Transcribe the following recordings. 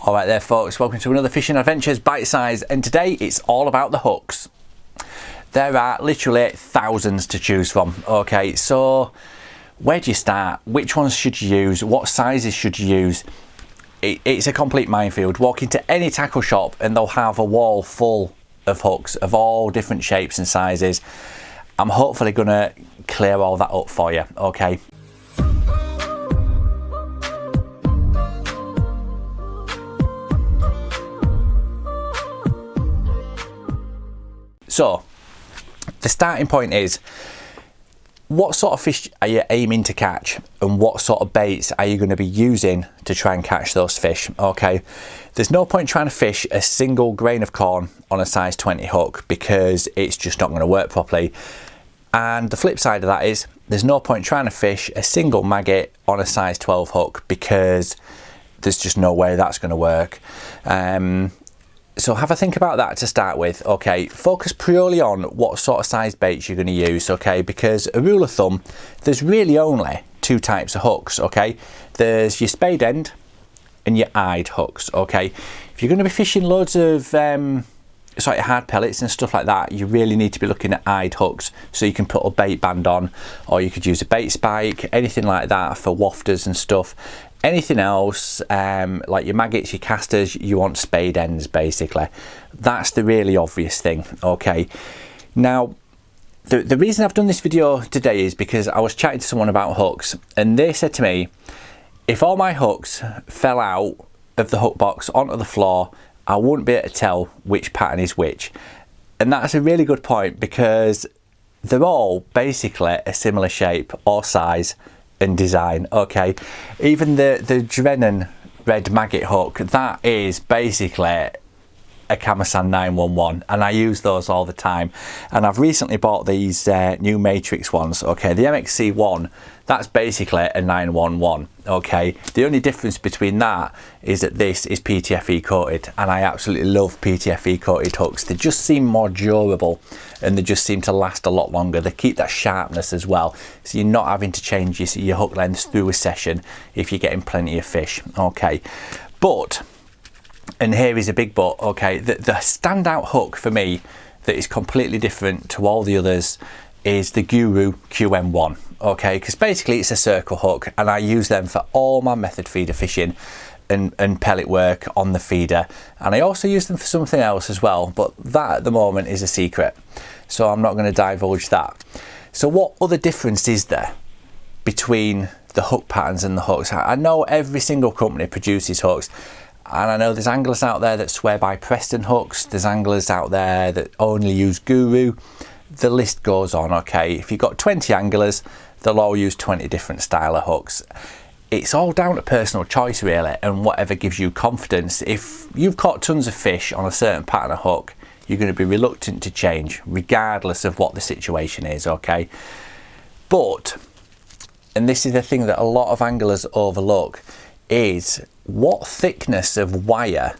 Alright there folks, welcome to another Fishing Adventures Bite Size, and today it's all about the hooks. There are literally thousands to choose from. Okay, so where do you start? Which ones should you use? What sizes should you use? It's a complete minefield. Walk into any tackle shop and they'll have a wall full of hooks of all different shapes and sizes. I'm hopefully going to clear all that up for you, okay? So, the starting point is, what sort of fish are you aiming to catch, and what sort of baits are you going to be using to try and catch those fish? Okay, there's no point trying to fish a single grain of corn on a size 20 hook because it's just not going to work properly. And the flip side of that is, there's no point trying to fish a single maggot on a size 12 hook because there's just no way that's going to work. So have a think about that to start with. Okay, focus purely on what sort of size baits you're going to use, okay, because a rule of thumb, there's really only two types of hooks, okay? There's your spade end and your eyed hooks, okay? If you're going to be fishing loads of hard pellets and stuff like that, you really need to be looking at eyed hooks, so you can put a bait band on, or you could use a bait spike, anything like that for wafters and stuff. Anything else, like your maggots, your casters, you want spade ends basically. That's the really obvious thing, okay? Now, the reason I've done this video today is because I was chatting to someone about hooks, and they said to me, if all my hooks fell out of the hook box onto the floor, I wouldn't be able to tell which pattern is which. And that's a really good point, because they're all basically a similar shape or size and design, okay? Even the Drennan red maggot hook, that is basically a Kamasan 911, and I use those all the time. And I've recently bought these new Matrix ones, okay? The MXC1, that's basically a 911, okay? The only difference between that is that this is PTFE coated, and I absolutely love PTFE coated hooks. They just seem more durable, and they just seem to last a lot longer. They keep that sharpness as well, so you're not having to change your hook lengths through a session if you're getting plenty of fish, okay? But, and here is a big but, okay, the standout hook for me that is completely different to all the others is the Guru QM1, okay, because basically it's a circle hook, and I use them for all my method feeder fishing and pellet work on the feeder, and I also use them for something else as well, but that at the moment is a secret, so I'm not going to divulge that. So what other difference is there between the hook patterns and the hooks? I know every single company produces hooks, and I know there's anglers out there that swear by Preston hooks, there's anglers out there that only use Guru. The list goes on, okay? If you've got 20 anglers, they'll all use 20 different style of hooks. It's all down to personal choice really, and whatever gives you confidence. If you've caught tons of fish on a certain pattern of hook, you're going to be reluctant to change regardless of what the situation is, okay? But, and this is the thing that a lot of anglers overlook, is what thickness of wire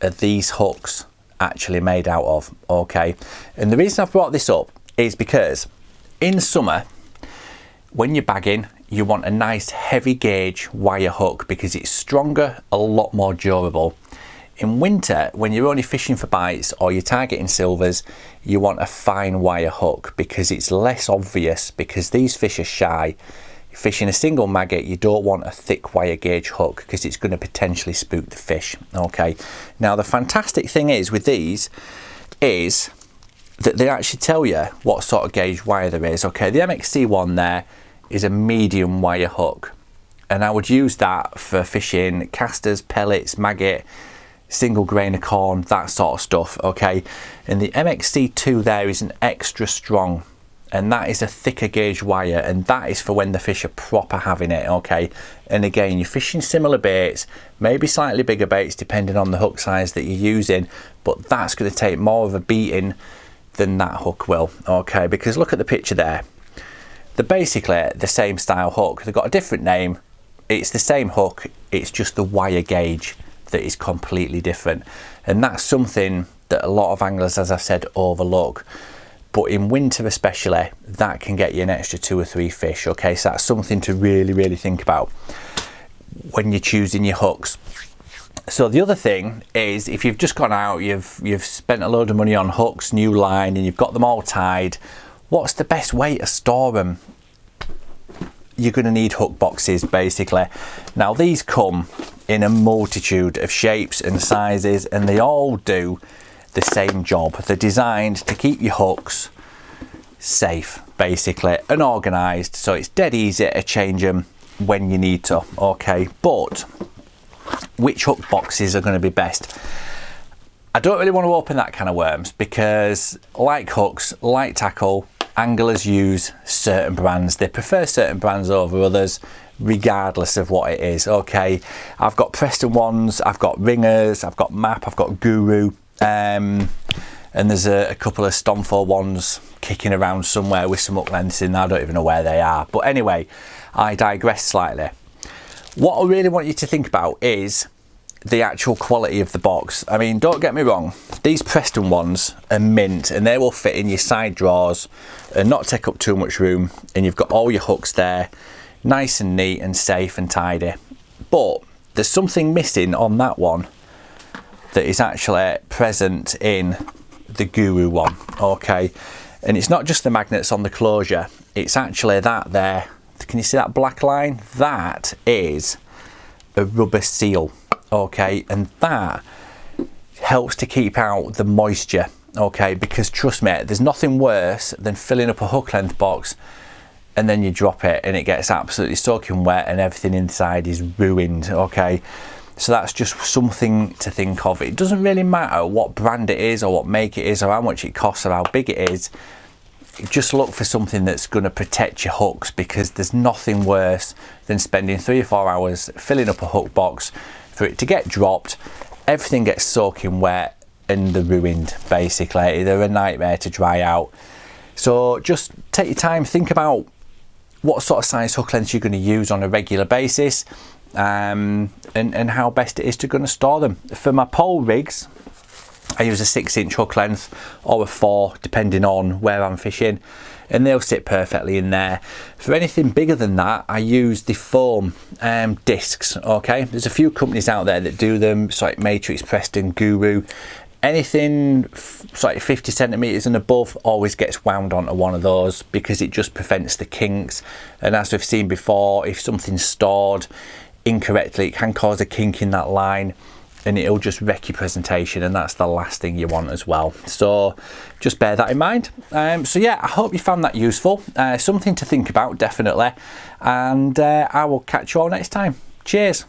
are these hooks actually made out of, okay? And the reason I've brought this up is because in summer, when you're bagging, you want a nice heavy gauge wire hook because it's stronger, a lot more durable. In winter, when you're only fishing for bites or you're targeting silvers, you want a fine wire hook because it's less obvious, because these fish are shy. Fishing a single maggot, you don't want a thick wire gauge hook because it's going to potentially spook the fish, okay? Now the fantastic thing is with these is that they actually tell you what sort of gauge wire there is, okay? The MXC one there is a medium wire hook, and I would use that for fishing casters, pellets, maggot, single grain of corn, that sort of stuff, okay? And the MXC2 there is an extra strong, and that is a thicker gauge wire, and that is for when the fish are proper having it, okay? And again, you're fishing similar baits, maybe slightly bigger baits depending on the hook size that you're using, but that's going to take more of a beating than that hook will, okay? Because look at the picture there. They're basically the same style hook. They've got a different name. It's the same hook, it's just the wire gauge that is completely different. And that's something that a lot of anglers, as I said, overlook. But in winter especially, that can get you an extra 2 or 3 fish, okay? So that's something to really think about when you're choosing your hooks. So the other thing is, if you've just gone out, you've spent a load of money on hooks, new line, and you've got them all tied, what's the best way to store them? You're going to need hook boxes, basically. Now these come in a multitude of shapes and sizes, and they all do the same job. They're designed to keep your hooks safe, basically, and organised, so it's dead easy to change them when you need to. Okay, but which hook boxes are going to be best? I don't really want to open that can of worms, because like hooks, like tackle, anglers use certain brands. They prefer certain brands over others, regardless of what it is. Okay, I've got Preston ones, I've got Ringers, I've got Map, I've got Guru, and there's a couple of Stomfo ones kicking around somewhere with some hook lengths in. I don't even know where they are, but anyway, I digress slightly. What I really want you to think about is the actual quality of the box. I mean, don't get me wrong, these Preston ones are mint, and they will fit in your side drawers and not take up too much room, and you've got all your hooks there nice and neat and safe and tidy. But there's something missing on that one that is actually present in the Guru one. Okay, and it's not just the magnets on the closure, it's actually that there. Can you see that black line? That is a rubber seal. Okay, and that helps to keep out the moisture. Okay, because trust me, there's nothing worse than filling up a hook length box and then you drop it and it gets absolutely soaking wet and everything inside is ruined. Okay, so that's just something to think of. It doesn't really matter what brand it is or what make it is or how much it costs or how big it is. Just look for something that's going to protect your hooks, because there's nothing worse than spending 3 or 4 hours filling up a hook box for it to get dropped, everything gets soaking wet and they're ruined. Basically, they're a nightmare to dry out. So just take your time, think about what sort of size hook lengths you're going to use on a regular basis, and how best it is to going to store them. For my pole rigs, I use a 6-inch hook length or a 4, depending on where I'm fishing, and they'll sit perfectly in there. For anything bigger than that, I use the foam discs. Okay, there's a few companies out there that do them, so like Matrix, Preston, Guru. Anything like 50 centimeters and above always gets wound onto one of those, because it just prevents the kinks. And as we've seen before, if something's stored incorrectly, it can cause a kink in that line and it'll just wreck your presentation, and that's the last thing you want as well. So just bear that in mind. So yeah, I hope you found that useful, something to think about, definitely, and I will catch you all next time. Cheers.